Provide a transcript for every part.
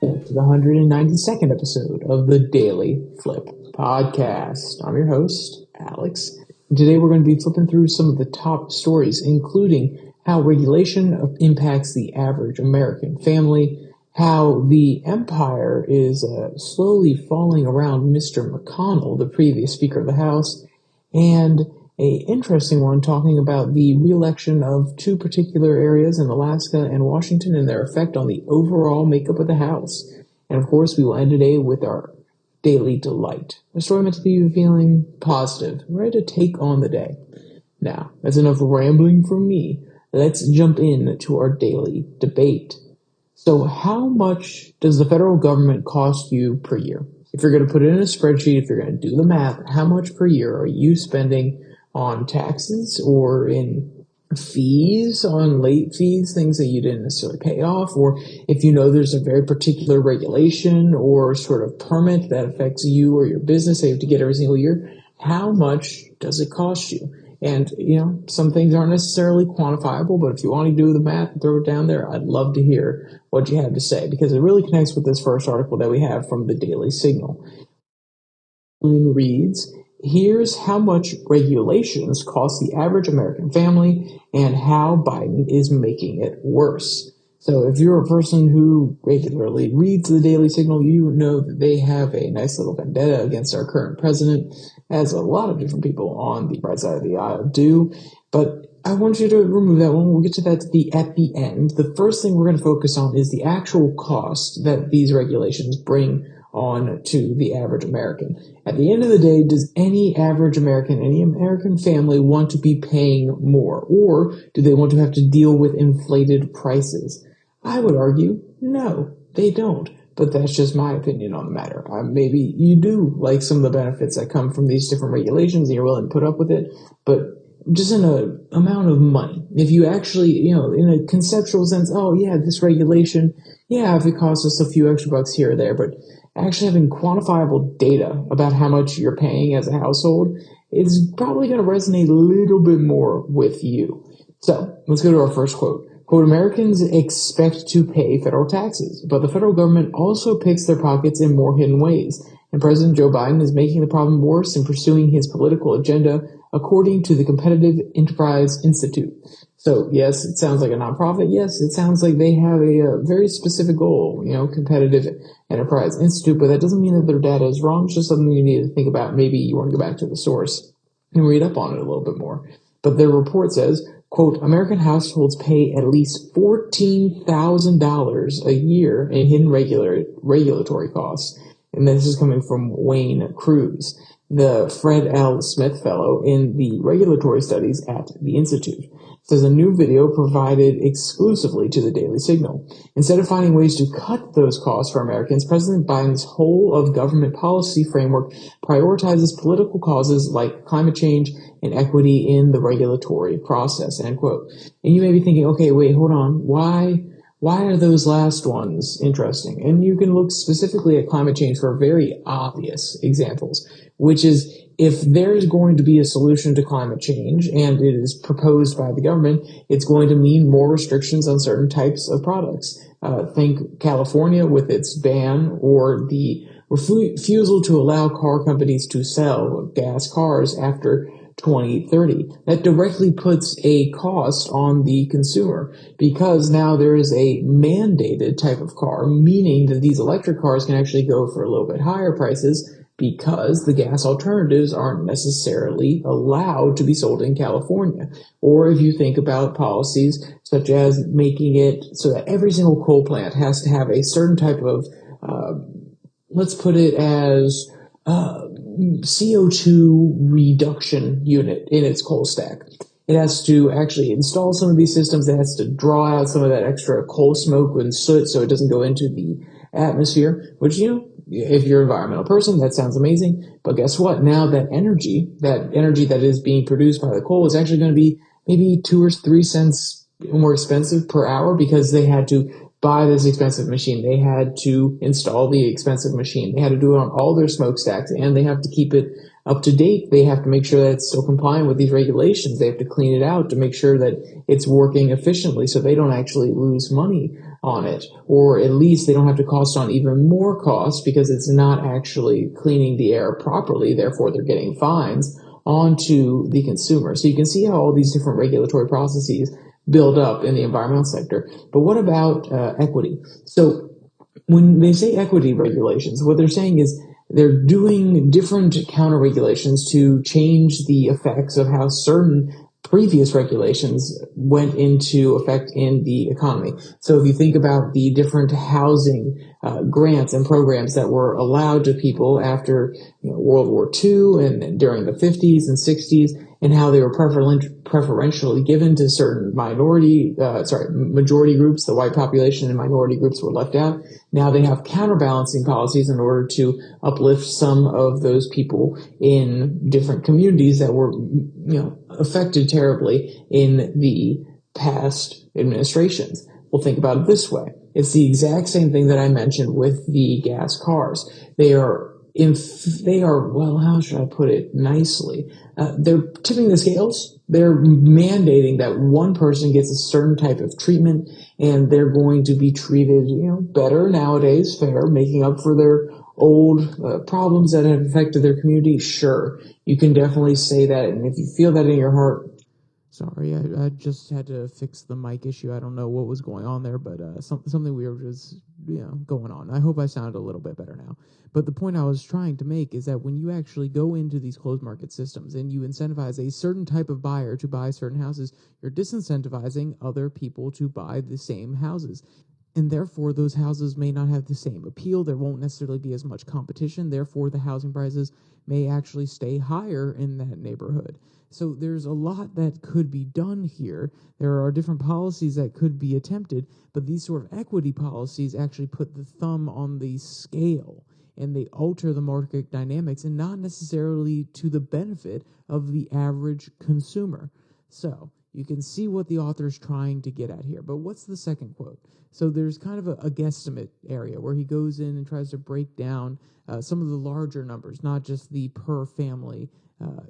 To the 192nd episode of the Daily Flip podcast. I'm your host, Alex. And today we're going to be flipping through some of the top stories, including how regulation impacts the average American family, how the empire is slowly falling around Mr. McConnell, the previous Speaker of the House, and an interesting one talking about the re-election of two particular areas in Alaska and Washington and their effect on the overall makeup of the House. And of course, we will end today with our daily delight, a story meant to leave you feeling positive, ready to take on the day. Now, that's enough rambling from me. Let's jump into our daily debate. So how much does the federal government cost you per year? If you're going to put it in a spreadsheet, if you're going to do the math, how much per year are you spending on taxes or in fees, on late fees, things that you didn't necessarily pay off, or if you know there's a very particular regulation or sort of permit that affects you or your business that you have to get every single year, how much does it cost you? And, some things aren't necessarily quantifiable, but if you want to do the math and throw it down there, I'd love to hear what you have to say, because it really connects with this first article that we have from the Daily Signal. It reads, here's how much regulations cost the average American family and how Biden is making it worse. So if you're a person who regularly reads the Daily Signal, you know that they have a nice little vendetta against our current president, as a lot of different people on the right side of the aisle do. But I want you to remove that one. We'll get to that at the end. The first thing we're going to focus on is the actual cost that these regulations bring on to the average American. At the end of the day, does any average American, any American family want to be paying more? Or do they want to have to deal with inflated prices? I would argue, no, they don't. But that's just my opinion on the matter. Maybe you do like some of the benefits that come from these different regulations and you're willing to put up with it, but just in an amount of money. If you actually, in a conceptual sense, oh yeah, this regulation, yeah, if it costs us a few extra bucks here or there, but actually having quantifiable data about how much you're paying as a household is probably going to resonate a little bit more with you. So let's go to our first quote. Quote, Americans expect to pay federal taxes, but the federal government also picks their pockets in more hidden ways. And President Joe Biden is making the problem worse in pursuing his political agenda, according to the Competitive Enterprise Institute. So, yes, it sounds like a nonprofit. Yes, it sounds like they have a very specific goal, Competitive Enterprise Institute, but that doesn't mean that their data is wrong. It's just something you need to think about. Maybe you want to go back to the source and read up on it a little bit more. But their report says, quote, American households pay at least $14,000 a year in hidden regulatory costs. And this is coming from Wayne Cruz, the Fred L. Smith Fellow in the Regulatory Studies at the Institute. Says a new video provided exclusively to the Daily Signal. Instead of finding ways to cut those costs for Americans, President Biden's whole of government policy framework prioritizes political causes like climate change and equity in the regulatory process, end quote. And you may be thinking, okay, wait, hold on. Why are those last ones interesting? And you can look specifically at climate change for very obvious examples, which is if there's going to be a solution to climate change and it is proposed by the government, it's going to mean more restrictions on certain types of products. Think California with its ban or the refusal to allow car companies to sell gas cars after 2030. That directly puts a cost on the consumer because now there is a mandated type of car, meaning that these electric cars can actually go for a little bit higher prices because the gas alternatives aren't necessarily allowed to be sold in California. Or if you think about policies such as making it so that every single coal plant has to have a certain type of, let's put it as CO2 reduction unit in its coal stack. It has to actually install some of these systems. It has to draw out some of that extra coal smoke and soot so it doesn't go into the atmosphere, which, if you're an environmental person, that sounds amazing. But guess what? Now that energy that is being produced by the coal is actually going to be maybe 2 or 3 cents more expensive per hour because they had to buy this expensive machine. They had to install the expensive machine. They had to do it on all their smokestacks, and they have to keep it up to date. They have to make sure that it's still compliant with these regulations. They have to clean it out to make sure that it's working efficiently so they don't actually lose money on it, or at least they don't have to cost on even more costs because it's not actually cleaning the air properly, therefore they're getting fines onto the consumer. So you can see how all these different regulatory processes build up in the environmental sector. But what about equity? So when they say equity regulations, what they're saying is they're doing different counter regulations to change the effects of how certain previous regulations went into effect in the economy. So if you think about the different housing grants and programs that were allowed to people after World War II and during the 50s and 60s, and how they were preferentially given to certain majority groups, the white population and minority groups were left out. Now they have counterbalancing policies in order to uplift some of those people in different communities that were, affected terribly in the past administrations. Well, think about it this way. It's the exact same thing that I mentioned with the gas cars. Well, how should I put it nicely? They're tipping the scales. They're mandating that one person gets a certain type of treatment, and they're going to be treated, better nowadays, fair, making up for their old problems that have affected their community. Sure, you can definitely say that, and if you feel that in your heart. Sorry, I just had to fix the mic issue. I don't know what was going on there, but something weird was going on. I hope I sound a little bit better now. But the point I was trying to make is that when you actually go into these closed market systems and you incentivize a certain type of buyer to buy certain houses, you're disincentivizing other people to buy the same houses. And therefore, those houses may not have the same appeal. There won't necessarily be as much competition. Therefore, the housing prices may actually stay higher in that neighborhood. So there's a lot that could be done here. There are different policies that could be attempted, but these sort of equity policies actually put the thumb on the scale, and they alter the market dynamics, and not necessarily to the benefit of the average consumer. So you can see what the author's trying to get at here. But what's the second quote? So there's kind of a guesstimate area where he goes in and tries to break down some of the larger numbers, not just the per family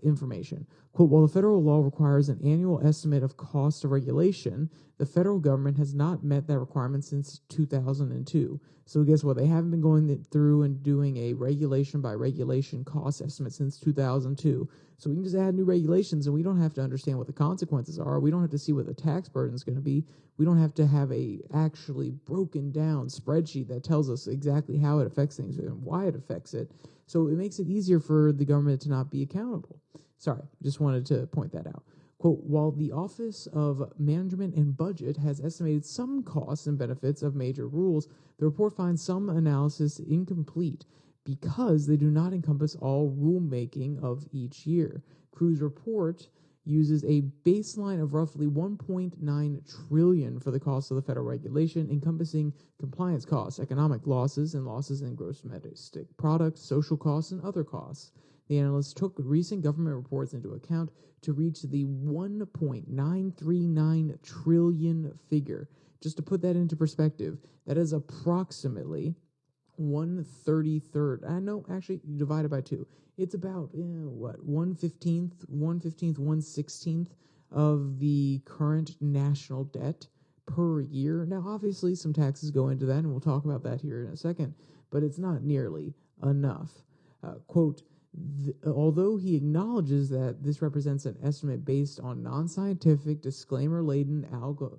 information. Quote, while the federal law requires an annual estimate of cost of regulation, the federal government has not met that requirement since 2002. So guess what? They haven't been going through and doing a regulation by regulation cost estimate since 2002. So we can just add new regulations and we don't have to understand what the consequences are. We don't have to see what the tax burden is going to be. We don't have to have a actually broken down spreadsheet that tells us exactly how it affects things and why it affects it. So it makes it easier for the government to not be accountable. Sorry, just wanted to point that out. Quote, while the Office of Management and Budget has estimated some costs and benefits of major rules, the report finds some analysis incomplete because they do not encompass all rulemaking of each year. Crew's report uses a baseline of roughly $1.9 trillion for the cost of the federal regulation, encompassing compliance costs, economic losses, and losses in gross domestic product, social costs, and other costs. The analysts took recent government reports into account to reach the $1.939 trillion figure. Just to put that into perspective, that is approximately 1/33rd. No, actually, you divide it by two. It's about, 1/15th, 1/16th of the current national debt per year. Now, obviously, some taxes go into that, and we'll talk about that here in a second, but it's not nearly enough. Quote, although he acknowledges that this represents an estimate based on non-scientific, disclaimer-laden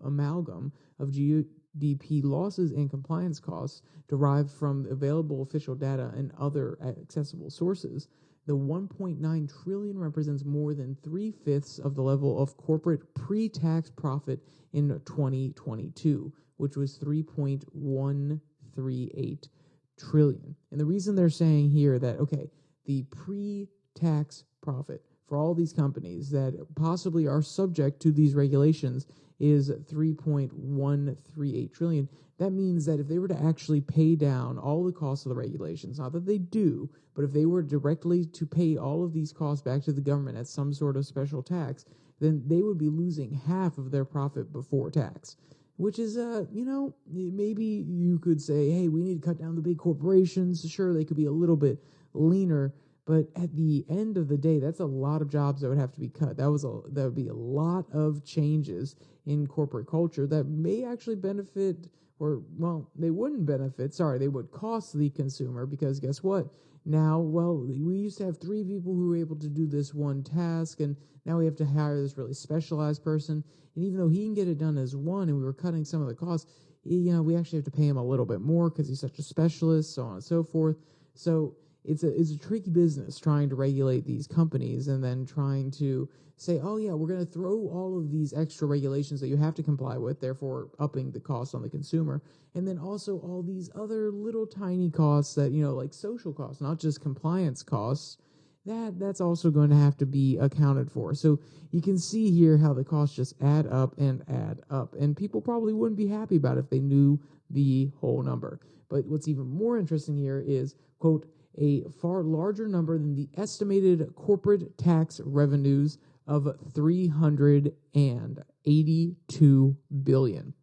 amalgam of GDP losses and compliance costs derived from available official data and other accessible sources, the $1.9 trillion represents more than 3/5 of the level of corporate pre-tax profit in 2022, which was $3.138 trillion. And the reason they're saying here that, okay, the pre-tax profit for all these companies that possibly are subject to these regulations is $3.138 trillion. That means that if they were to actually pay down all the costs of the regulations, not that they do, but if they were directly to pay all of these costs back to the government as some sort of special tax, then they would be losing half of their profit before tax. Which is, maybe you could say, hey, we need to cut down the big corporations. Sure, they could be a little bit leaner, but at the end of the day, that's a lot of jobs that would have to be cut. That would be a lot of changes in corporate culture that may actually benefit or, well, they wouldn't benefit. Sorry, they would cost the consumer, because guess what? Now, well, we used to have 3 people who were able to do this one task, and now we have to hire this really specialized person. And even though he can get it done as one, and we were cutting some of the costs, we actually have to pay him a little bit more because he's such a specialist, so on and so forth. So it's a tricky business trying to regulate these companies, and then trying to say, oh yeah, we're going to throw all of these extra regulations that you have to comply with, therefore upping the cost on the consumer, and then also all these other little tiny costs that, like social costs, not just compliance costs, that's also going to have to be accounted for. So you can see here how the costs just add up, and people probably wouldn't be happy about it if they knew the whole number. But what's even more interesting here is, quote, a far larger number than the estimated corporate tax revenues of $382 billion.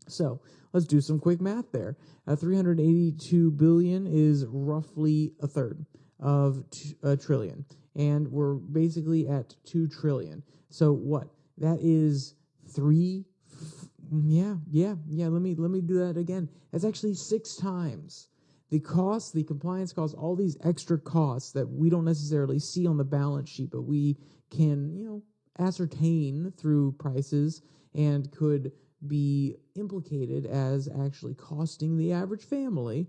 So let's do some quick math there. $382 billion is roughly a third of a trillion, and we're basically at 2 trillion. So what? That is let me do that again. That's actually 6 times the cost, the compliance costs, all these extra costs that we don't necessarily see on the balance sheet, but we can, ascertain through prices and could be implicated as actually costing the average family.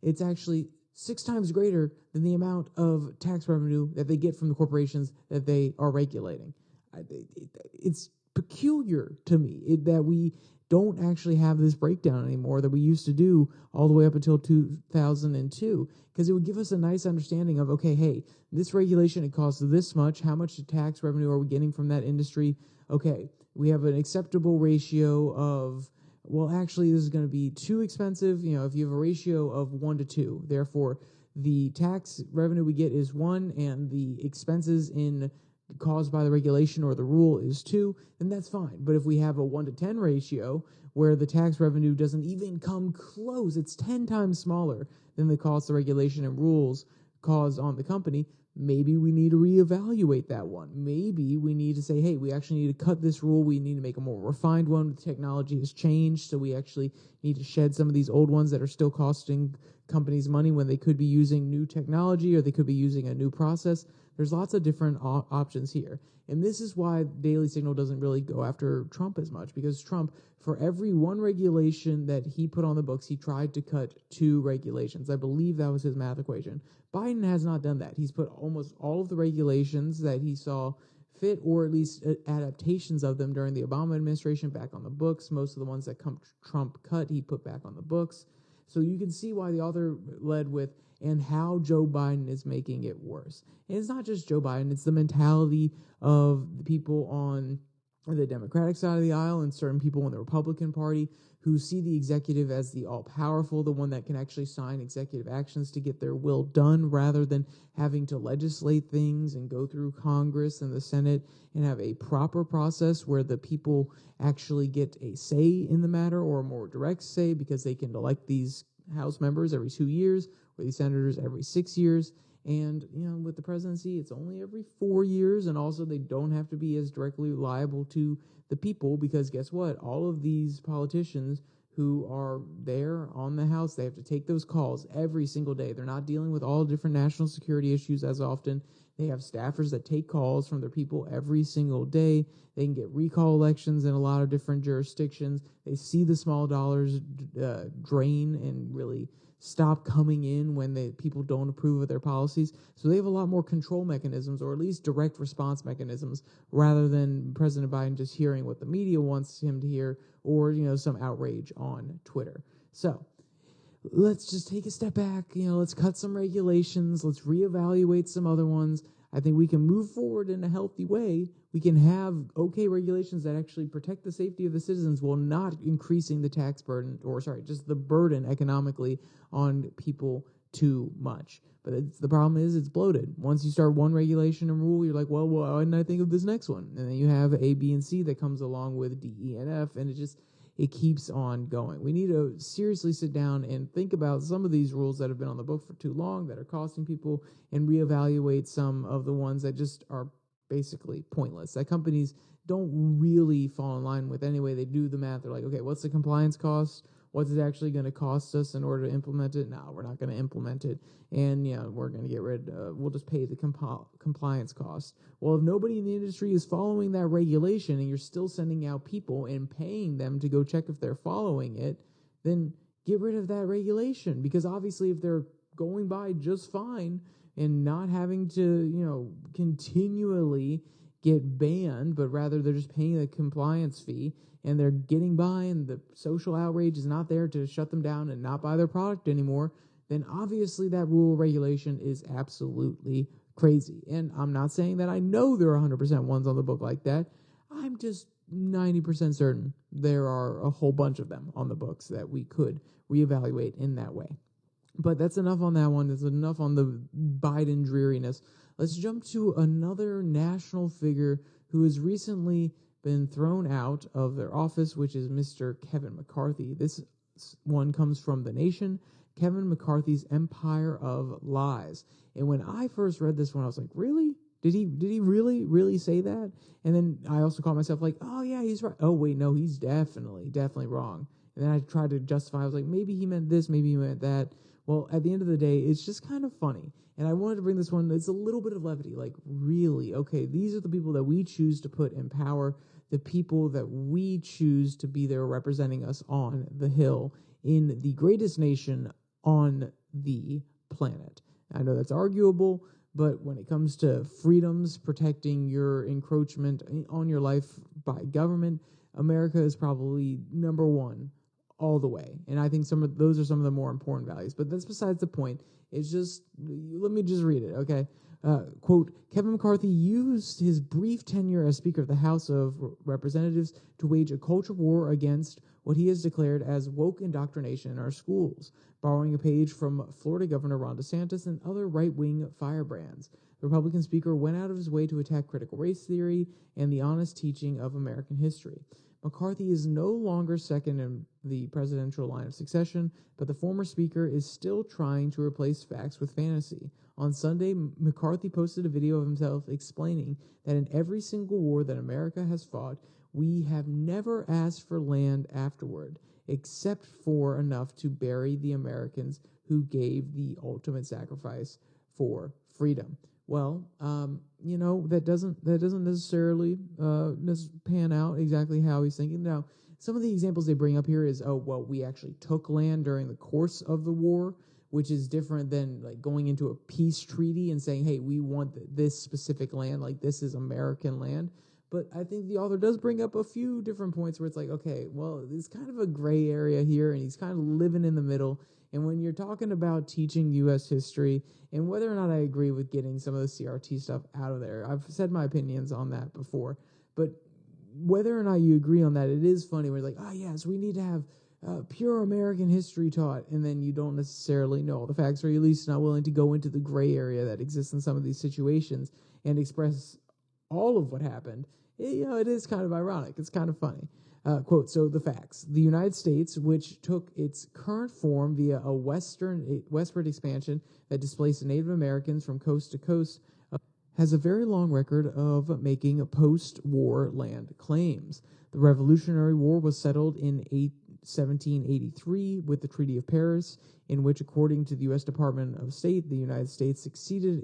It's actually 6 times greater than the amount of tax revenue that they get from the corporations that they are regulating. It's peculiar to me that we don't actually have this breakdown anymore that we used to do all the way up until 2002, because it would give us a nice understanding of, okay, hey, this regulation, it costs this much. How much tax revenue are we getting from that industry? Okay, we have an acceptable ratio of, well, actually, this is going to be too expensive. If you have a ratio of 1 to 2, therefore, the tax revenue we get is 1, and the expenses caused by the regulation or the rule is 2, then that's fine. But if we have a 1 to 10 ratio where the tax revenue doesn't even come close, it's 10 times smaller than the cost of regulation and rules caused on the company, maybe we need to reevaluate that one. Maybe we need to say, hey, we actually need to cut this rule. We need to make a more refined one. The technology has changed, so we actually need to shed some of these old ones that are still costing companies money when they could be using new technology, or they could be using a new process. There's lots of different options here. And this is why Daily Signal doesn't really go after Trump as much, because Trump, for every one regulation that he put on the books, he tried to cut 2 regulations. I believe that was his math equation. Biden has not done that. He's put almost all of the regulations that he saw fit, or at least adaptations of them during the Obama administration, back on the books. Most of the ones that Trump cut, he put back on the books. So you can see why the author led with, and how Joe Biden is making it worse. And it's not just Joe Biden, it's the mentality of the people on the Democratic side of the aisle and certain people in the Republican Party who see the executive as the all-powerful, the one that can actually sign executive actions to get their will done, rather than having to legislate things and go through Congress and the Senate and have a proper process where the people actually get a say in the matter, or a more direct say, because they can elect these House members every 2 years, or these senators every 6 years. And, with the presidency, it's only every 4 years. And also, they don't have to be as directly liable to the people, because guess what? All of these politicians who are there on the House, they have to take those calls every single day. They're not dealing with all different national security issues as often. They have staffers that take calls from their people every single day. They can get recall elections in a lot of different jurisdictions. They see the small dollars drain and really stop coming in when people don't approve of their policies. So they have a lot more control mechanisms, or at least direct response mechanisms, rather than President Biden just hearing what the media wants him to hear, or, some outrage on Twitter. So let's just take a step back. Let's cut some regulations. Let's reevaluate some other ones. I think we can move forward in a healthy way. We can have okay regulations that actually protect the safety of the citizens while not increasing the tax burden, just the burden economically on people too much. But the problem is it's bloated. Once you start one regulation and rule, you're like, well, why didn't I think of this next one? And then you have A, B, and C that comes along with D, E, and F, and it keeps on going. We need to seriously sit down and think about some of these rules that have been on the book for too long, that are costing people, and reevaluate some of the ones that just are basically pointless, that companies don't really fall in line with anyway. They do the math. They're like, okay, what's the compliance cost? what's it actually going to cost us in order to implement it? No, we're not going to implement it. And, we're going to get we'll just pay the compliance cost. Well, if nobody in the industry is following that regulation and you're still sending out people and paying them to go check if they're following it, then get rid of that regulation. Because obviously if they're going by just fine and not having to, continually get banned, but rather they're just paying the compliance fee and they're getting by and the social outrage is not there to shut them down and not buy their product anymore, then obviously that rule or regulation is absolutely crazy. And I'm not saying that I know there are 100% ones on the book like that. I'm just 90% certain there are a whole bunch of them on the books that we could reevaluate in that way. But that's enough on that one. That's enough on the Biden dreariness. Let's jump to another national figure who has recently been thrown out of their office, which is Mr. Kevin McCarthy. This one comes from The Nation, Kevin McCarthy's Empire of Lies. And when I first read this one, I was like, really? Did he really say that? And then I also caught myself like, oh yeah, he's right. Oh wait, no, he's definitely wrong. And then I tried to justify. I was like, maybe he meant this, maybe he meant that. Well, at the end of the day, it's just kind of funny. And I wanted to bring this one, it's a little bit of levity. Like, really, okay, these are the people that we choose to put in power, the people that we choose to be there representing us on the Hill in the greatest nation on the planet. I know that's arguable, but when it comes to freedoms, protecting your encroachment on your life by government, America is probably number one all the way. And I think those are some of the more important values. But that's besides the point. It's just, let me just read it, okay? Quote, Kevin McCarthy used his brief tenure as Speaker of the House of Representatives to wage a culture war against what he has declared as woke indoctrination in our schools, borrowing a page from Florida Governor Ron DeSantis and other right-wing firebrands. The Republican Speaker went out of his way to attack critical race theory and the honest teaching of American history. McCarthy is no longer second in the presidential line of succession, but the former speaker is still trying to replace facts with fantasy. On Sunday, McCarthy posted a video of himself explaining that in every single war that America has fought, we have never asked for land afterward, except for enough to bury the Americans who gave the ultimate sacrifice for freedom. Well, that doesn't necessarily pan out exactly how he's thinking. Now, some of the examples they bring up here is, we actually took land during the course of the war, which is different than like going into a peace treaty and saying, hey, we want this specific land, like this is American land. But I think the author does bring up a few different points where it's like, okay, well, it's kind of a gray area here, and he's kind of living in the middle. And when you're talking about teaching U.S. history, and whether or not I agree with getting some of the CRT stuff out of there, I've said my opinions on that before, but whether or not you agree on that, it is funny. We're like, yes, we need to have pure American history taught, and then you don't necessarily know all the facts, or you're at least not willing to go into the gray area that exists in some of these situations and express all of what happened. It is kind of ironic. It's kind of funny. Quote, so the facts. The United States, which took its current form via a westward expansion that displaced Native Americans from coast to coast, has a very long record of making post-war land claims. The Revolutionary War was settled in 1783 with the Treaty of Paris, in which, according to the U.S. Department of State, the United States succeeded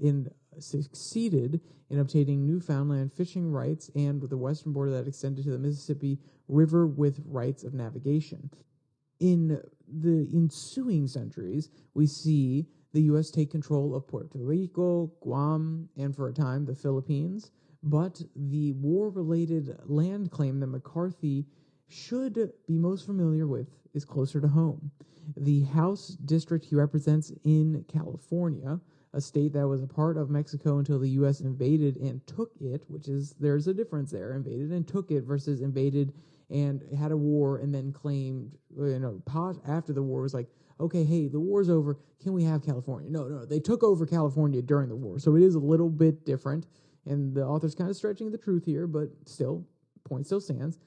in obtaining Newfoundland fishing rights and the western border that extended to the Mississippi River with rights of navigation. In the ensuing centuries, we see the U.S. take control of Puerto Rico, Guam, and for a time the Philippines, but the war-related land claim that McCarthy should be most familiar with is closer to home. The House district he represents in California, a state that was a part of Mexico until the U.S. invaded and took it, there's a difference there, invaded and took it versus invaded and had a war and then claimed, after the war was like, okay, hey, the war's over, can we have California? No, they took over California during the war, so it is a little bit different, and the author's kind of stretching the truth here, but still, point still stands.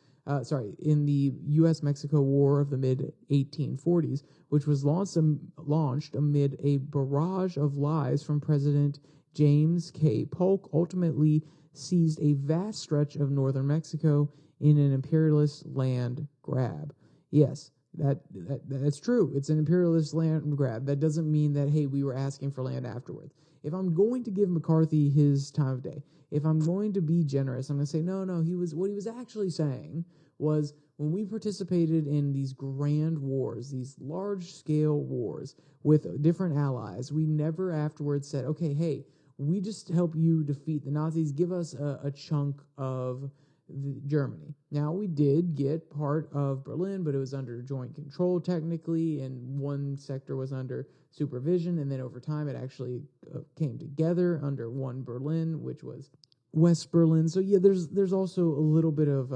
In the U.S.-Mexico War of the mid-1840s, which was launched amid a barrage of lies from President James K. Polk, ultimately seized a vast stretch of northern Mexico in an imperialist land grab. Yes, That's true. It's an imperialist land grab. That doesn't mean that, hey, we were asking for land afterwards. If I'm going to give McCarthy his time of day, if I'm going to be generous, I'm going to say, no, what he was actually saying was, when we participated in these grand wars, these large-scale wars with different allies, we never afterwards said, okay, hey, we just help you defeat the Nazis, give us a chunk of Germany. Now, we did get part of Berlin, but it was under joint control technically, and one sector was under supervision, and then over time it actually came together under one Berlin, which was West Berlin. So yeah, there's also a little bit of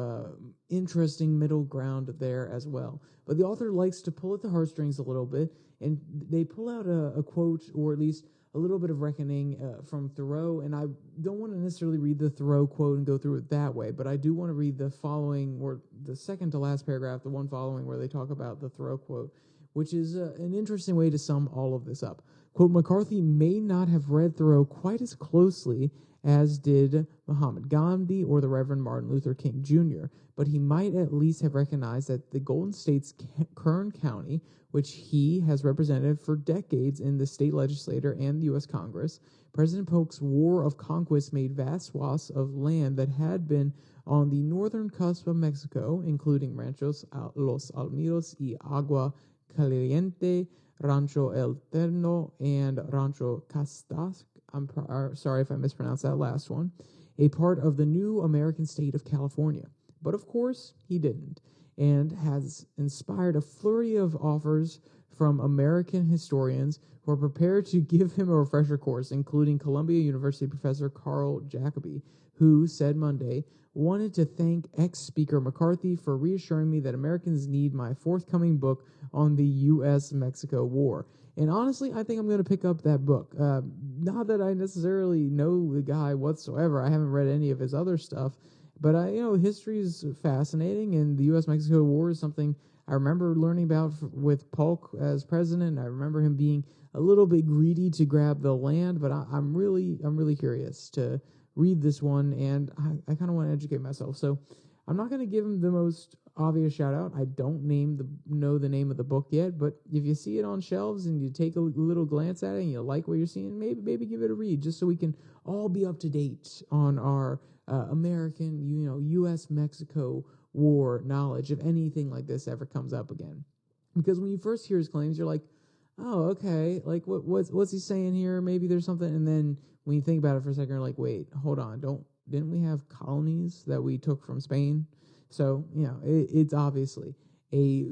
interesting middle ground there as well. But the author likes to pull at the heartstrings a little bit, and they pull out a quote, or at least a little bit of reckoning from Thoreau. And I don't want to necessarily read the Thoreau quote and go through it that way, but I do want to read the following, or the second to last paragraph, the one following, where they talk about the Thoreau quote, which is an interesting way to sum all of this up. Quote, McCarthy may not have read Thoreau quite as closely as did Muhammad Gandhi or the Reverend Martin Luther King Jr., but he might at least have recognized that the Golden State's Kern County, which he has represented for decades in the state legislature and the U.S. Congress, President Polk's war of conquest made vast swaths of land that had been on the northern cusp of Mexico, including Ranchos Los Alamitos y Agua Caliente, Rancho El Terno, and Rancho Castas. I'm sorry if I mispronounced that last one. A part of the new American state of California. But of course, he didn't, and has inspired a flurry of offers from American historians who are prepared to give him a refresher course, including Columbia University professor Carl Jacobi, who said Monday, wanted to thank ex-Speaker McCarthy for reassuring me that Americans need my forthcoming book on the U.S.-Mexico War. And honestly, I think I'm going to pick up that book. Not that I necessarily know the guy whatsoever. I haven't read any of his other stuff. But, history is fascinating, and the U.S.-Mexico War is something I remember learning about with Polk as president. I remember him being a little bit greedy to grab the land, but I'm really curious to read this one, and I kind of want to educate myself. So I'm not going to give him the most obvious shout out. I don't know the name of the book yet, but if you see it on shelves and you take a little glance at it and you like what you're seeing, maybe give it a read, just so we can all be up to date on our American, U.S.-Mexico war knowledge, if anything like this ever comes up again. Because when you first hear his claims, you're like, oh, okay, like what's he saying here? Maybe there's something. And then when you think about it for a second, you're like, wait, hold on, didn't we have colonies that we took from Spain? So, it's obviously a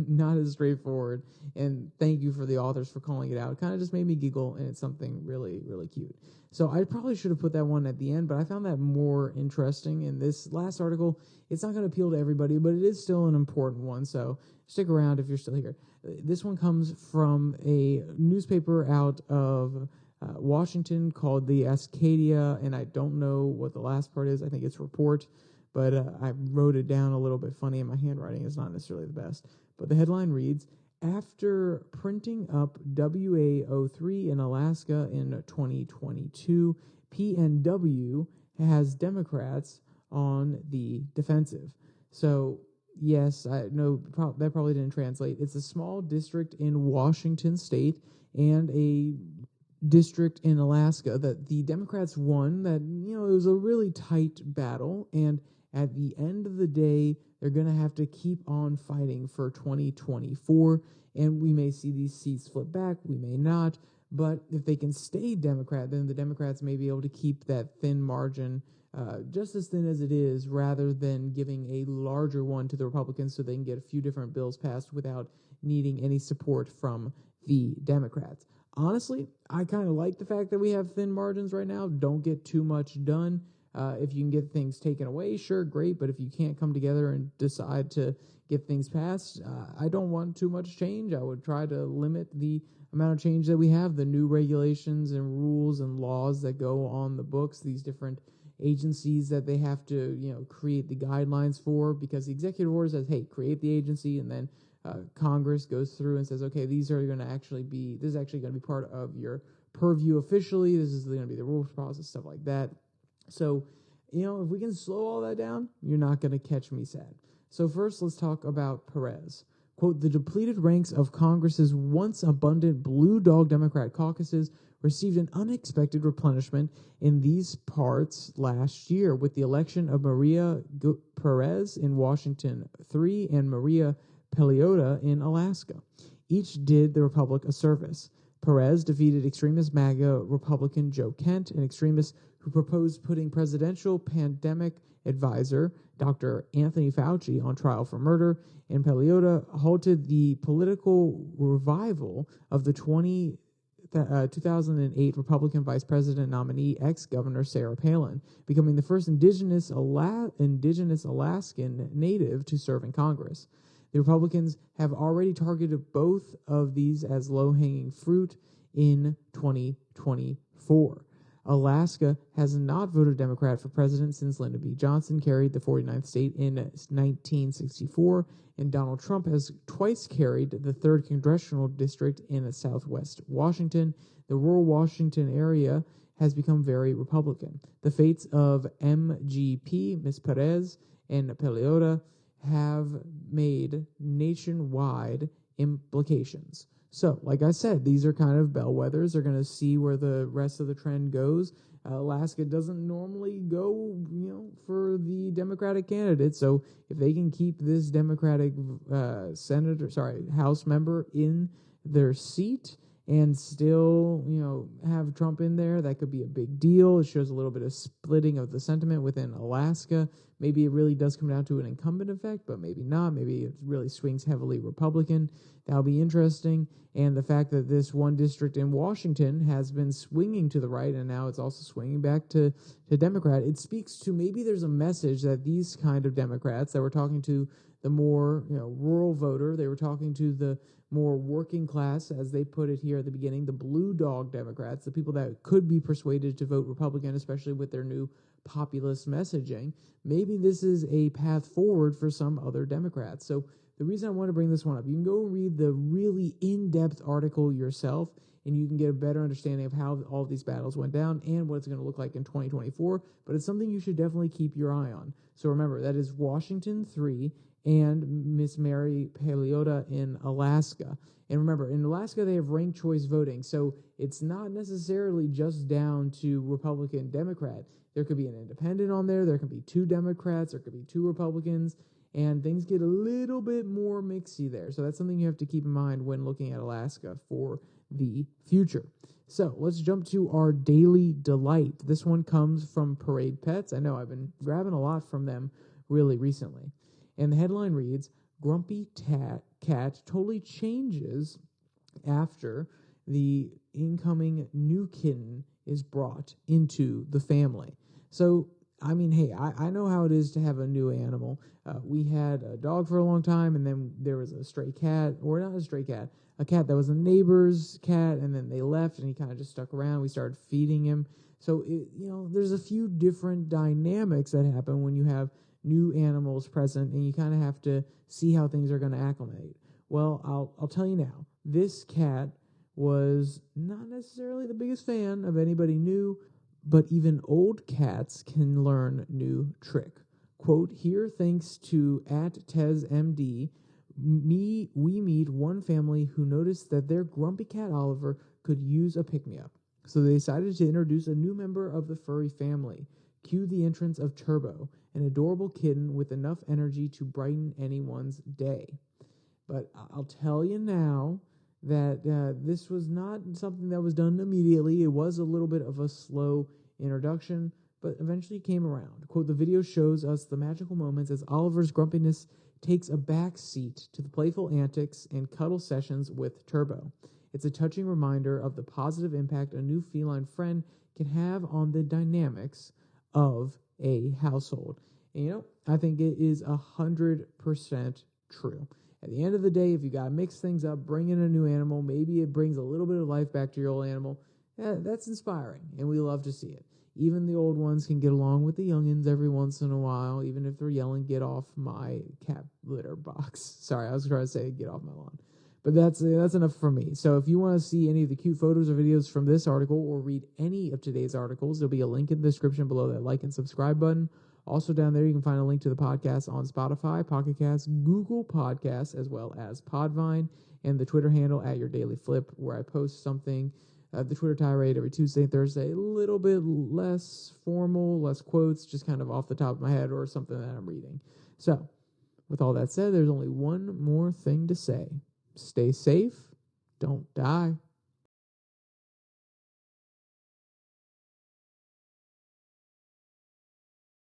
not as straightforward, and thank you for the authors for calling it out. It kind of just made me giggle, and it's something really, really cute. So I probably should have put that one at the end, but I found that more interesting. In this last article, it's not going to appeal to everybody, but it is still an important one, so stick around if you're still here. This one comes from a newspaper out of Washington called the Ascadia, and I don't know what the last part is. I think it's report. But I wrote it down a little bit funny, and my handwriting is not necessarily the best. But the headline reads, after printing up WA03 in Alaska in 2022, PNW has Democrats on the defensive. So, yes, I know that probably didn't translate. It's a small district in Washington state and a district in Alaska that the Democrats won. That, it was a really tight battle, and at the end of the day, they're going to have to keep on fighting for 2024, and we may see these seats flip back, we may not, but if they can stay Democrat, then the Democrats may be able to keep that thin margin just as thin as it is, rather than giving a larger one to the Republicans so they can get a few different bills passed without needing any support from the Democrats. Honestly, I kind of like the fact that we have thin margins right now. Don't get too much done. If you can get things taken away, sure, great. But if you can't come together and decide to get things passed, I don't want too much change. I would try to limit the amount of change that we have, the new regulations and rules and laws that go on the books, these different agencies that they have to, create the guidelines for, because the executive order says, hey, create the agency, and then Congress goes through and says, okay, this is actually going to be part of your purview officially. This is going to be the rules process, stuff like that. So, if we can slow all that down, you're not going to catch me sad. So first, let's talk about Perez. Quote, the depleted ranks of Congress's once abundant blue dog Democrat caucuses received an unexpected replenishment in these parts last year with the election of Maria Perez in Washington 3 and Maria Peliota in Alaska. Each did the Republic a service. Perez defeated extremist MAGA Republican Joe Kent, an extremist who proposed putting presidential pandemic advisor Dr. Anthony Fauci on trial for murder, and Peliota halted the political revival of the 2008 Republican vice president nominee, ex-governor Sarah Palin, becoming the first indigenous Alaskan native to serve in Congress. The Republicans have already targeted both of these as low-hanging fruit in 2024. Alaska has not voted Democrat for president since Lyndon B. Johnson carried the 49th state in 1964, and Donald Trump has twice carried the 3rd congressional district in southwest Washington. The rural Washington area has become very Republican. The fates of MGP, Ms. Perez, and Peliota have made nationwide implications. So, like I said, these are kind of bellwethers. They're going to see where the rest of the trend goes. Alaska doesn't normally go, for the Democratic candidate. So, if they can keep this Democratic House member in their seat and still, have Trump in there, that could be a big deal. It shows a little bit of splitting of the sentiment within Alaska. Maybe it really does come down to an incumbent effect, but maybe not. Maybe it really swings heavily Republican. That'll be interesting. And the fact that this one district in Washington has been swinging to the right, and now it's also swinging back to Democrat, it speaks to maybe there's a message that these kind of Democrats that were talking to the more rural voter, they were talking to the more working class, as they put it here at the beginning, the blue dog Democrats, the people that could be persuaded to vote Republican, especially with their new populist messaging. Maybe this is a path forward for some other Democrats. So the reason I want to bring this one up, you can go read the really in-depth article yourself, and you can get a better understanding of how all of these battles went down and what it's going to look like in 2024. But it's something you should definitely keep your eye on. So remember, that is Washington 3 and Miss Mary Peliota in Alaska. And remember, in Alaska, they have ranked choice voting. So it's not necessarily just down to Republican, Democrat. There could be an independent on there. There could be 2 Democrats. There could be 2 Republicans. And things get a little bit more mixy there. So that's something you have to keep in mind when looking at Alaska for the future. So let's jump to our daily delight. This one comes from Parade Pets. I know I've been grabbing a lot from them really recently. And the headline reads, Grumpy Cat totally changes after the incoming new kitten is brought into the family. So, hey, I know how it is to have a new animal. We had a dog for a long time, and then there was a stray cat, or not a stray cat, a cat that was a neighbor's cat, and then they left, and he kind of just stuck around. We started feeding him. So, there's a few different dynamics that happen when you have new animals present, and you kind of have to see how things are going to acclimate. Well, I'll tell you now, this cat was not necessarily the biggest fan of anybody new, but even old cats can learn new trick. Quote, here, thanks to @TezMD, we meet one family who noticed that their grumpy cat Oliver could use a pick-me-up. So they decided to introduce a new member of the furry family. Cue the entrance of Turbo, an adorable kitten with enough energy to brighten anyone's day. But I'll tell you now that this was not something that was done immediately. It was a little bit of a slow introduction, but eventually came around. Quote, the video shows us the magical moments as Oliver's grumpiness takes a back seat to the playful antics and cuddle sessions with Turbo. It's a touching reminder of the positive impact a new feline friend can have on the dynamics of a household. And I think it is 100% true. At the end of the day, if you got to mix things up, bring in a new animal, maybe it brings a little bit of life back to your old animal, that's inspiring, and we love to see it. Even the old ones can get along with the youngins every once in a while, even if they're yelling, get off my cat litter box. Sorry, I was trying to say get off my lawn. But that's enough for me. So if you want to see any of the cute photos or videos from this article or read any of today's articles, there'll be a link in the description below that like and subscribe button. Also down there, you can find a link to the podcast on Spotify, Pocket Casts, Google Podcasts, as well as Podvine, and the Twitter handle at Your Daily Flip, where I post something, the Twitter tirade every Tuesday and Thursday, a little bit less formal, less quotes, just kind of off the top of my head or something that I'm reading. So, with all that said, there's only one more thing to say. Stay safe, don't die.